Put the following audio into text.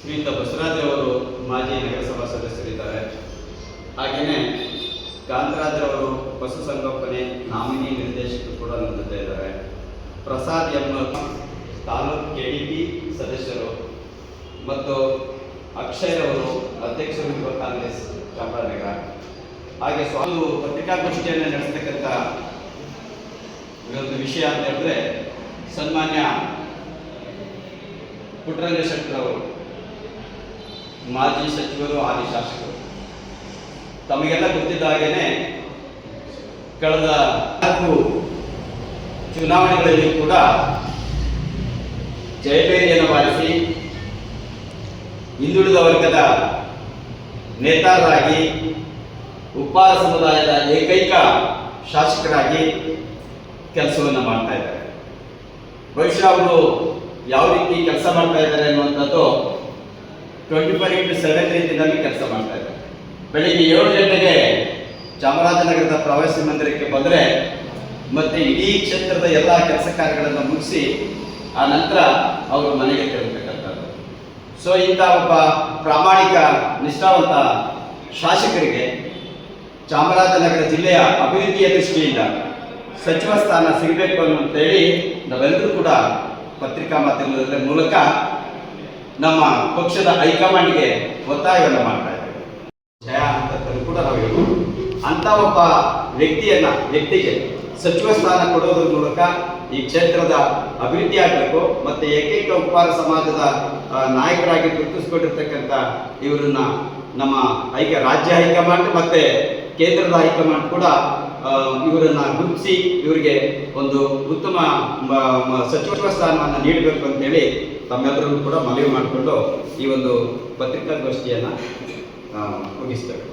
ಶ್ರೀಯುತ ಬಸವರಾಜ್ ಅವರು ಮಾಜಿ ನಗರಸಭಾ ಸದಸ್ಯರಿದ್ದಾರೆ. ಹಾಗೆಯೇ ಕಾಂತರಾಜ್ರವರು ಪಶುಸಂಗೋಪನೆ ನಾಮಿನಿ ನಿರ್ದೇಶಕರು ಕೂಡ ನನ್ನ ಜೊತೆ ಇದ್ದಾರೆ. ಪ್ರಸಾದ್ ಎಂ ತಾಲೂಕು KDP ಸದಸ್ಯರು ಮತ್ತು ಅಕ್ಷಯ್ ಅವರು ಅಧ್ಯಕ್ಷರು ಯುವ ಕಾಂಗ್ರೆಸ್ ಚಾಮರಾಜನಗರ. ಹಾಗೆ ಸ್ವಾಮಿ ಪತ್ರಿಕಾಗೋಷ್ಠಿಯನ್ನು ನಡೆಸ್ತಕ್ಕಂಥ ಒಂದು ವಿಷಯ ಅಂತ ಹೇಳಿದ್ರೆ ಸನ್ಮಾನ್ಯ ಪುಟ್ಟರಂಗ ಶೆಟ್ಟರವರು ಮಾಜಿ ಸಚಿವರು ಹಾಲಿ ಶಾಸಕರು. ತಮಗೆಲ್ಲ ಗೊತ್ತಿದ್ದ ಹಾಗೇನೆ ಕಳೆದ 4 ಚುನಾವಣೆಗಳಲ್ಲಿ ಕೂಡ ಜಯಬೇರಿಯನ್ನು ಬಾರಿಸಿ ಹಿಂದುಳಿದ ವರ್ಗದ ನೇತಾರರಾಗಿ ಉಪ್ಪಾರ ಸಮುದಾಯದ ಏಕೈಕ ಶಾಸಕರಾಗಿ ಕೆಲಸವನ್ನು ಮಾಡ್ತಾ ಇದ್ದಾರೆ. ಬಹುಶಃ ಅವರು ಯಾವ ರೀತಿ ಕೆಲಸ ಮಾಡ್ತಾ ಇದ್ದಾರೆ ಅನ್ನುವಂಥದ್ದು 24/7 ರೀತಿಯಲ್ಲಿ ಕೆಲಸ ಮಾಡ್ತಾ ಇದ್ದಾರೆ. ಬೆಳಿಗ್ಗೆ 7 ಗಂಟೆಗೆ ಚಾಮರಾಜನಗರದ ಪ್ರವಾಸಿ ಮಂದಿರಕ್ಕೆ ಬಂದರೆ ಮತ್ತೆ ಇಡೀ ಕ್ಷೇತ್ರದ ಎಲ್ಲ ಕೆಲಸ ಕಾರ್ಯಗಳನ್ನು ಮುಗಿಸಿ ಆ ನಂತರ ಅವರು ಮನೆಗೆ ತೆರಳತಕ್ಕಂಥದ್ದು. ಸೊ ಇಂಥ ಒಬ್ಬ ಪ್ರಾಮಾಣಿಕ ನಿಷ್ಠಾವಂತ ಶಾಸಕರಿಗೆ ಚಾಮರಾಜನಗರ ಜಿಲ್ಲೆಯ ಅಭಿವೃದ್ಧಿಯ ದೃಷ್ಟಿಯಿಂದ ಸಚಿವ ಸ್ಥಾನ ಸಿಗಬೇಕು ಅಂತೇಳಿ ನಾವೆಲ್ಲರೂ ಕೂಡ ಪತ್ರಿಕಾ ಮಾಧ್ಯಮದ ಮೂಲಕ ನಮ್ಮ ಪಕ್ಷದ ಹೈಕಮಾಂಡ್ಗೆ ಒತ್ತಾಯವನ್ನು ಮಾಡ್ತಾ ಇದ್ದೇವೆ. ಜಯ ಅಂತಕ್ಕಂಥ ಕೂಡ ನಾವು ಹೇಳ್ಬೋದು. ಅಂಥ ಒಬ್ಬ ವ್ಯಕ್ತಿಗೆ ಸಚಿವ ಸ್ಥಾನ ಕೊಡೋದ್ರ ಮೂಲಕ ಈ ಕ್ಷೇತ್ರದ ಅಭಿವೃದ್ಧಿ ಆಗಬೇಕು. ಮತ್ತು ಏಕೈಕ ಉಪ್ಪಾರ ಸಮಾಜದ ನಾಯಕರಾಗಿ ಗುರುತಿಸಿಕೊಂಡಿರ್ತಕ್ಕಂಥ ಇವರನ್ನ ನಮ್ಮ ರಾಜ್ಯ ಹೈಕಮಾಂಡ್ ಮತ್ತು ಕೇಂದ್ರದ ಹೈಕಮಾಂಡ್ ಕೂಡ ಇವರನ್ನ ಗುರುತಿಸಿ ಇವರಿಗೆ ಒಂದು ಉತ್ತಮ ಸಚಿವ ಸ್ಥಾನವನ್ನು ನೀಡಬೇಕು ಅಂತೇಳಿ ತಮ್ಮೆಲ್ಲರೂ ಕೂಡ ಮನವಿ ಮಾಡಿಕೊಂಡು ಈ ಒಂದು ಪತ್ರಿಕಾಗೋಷ್ಠಿಯನ್ನು ಮುಗಿಸ್ತೇವೆ.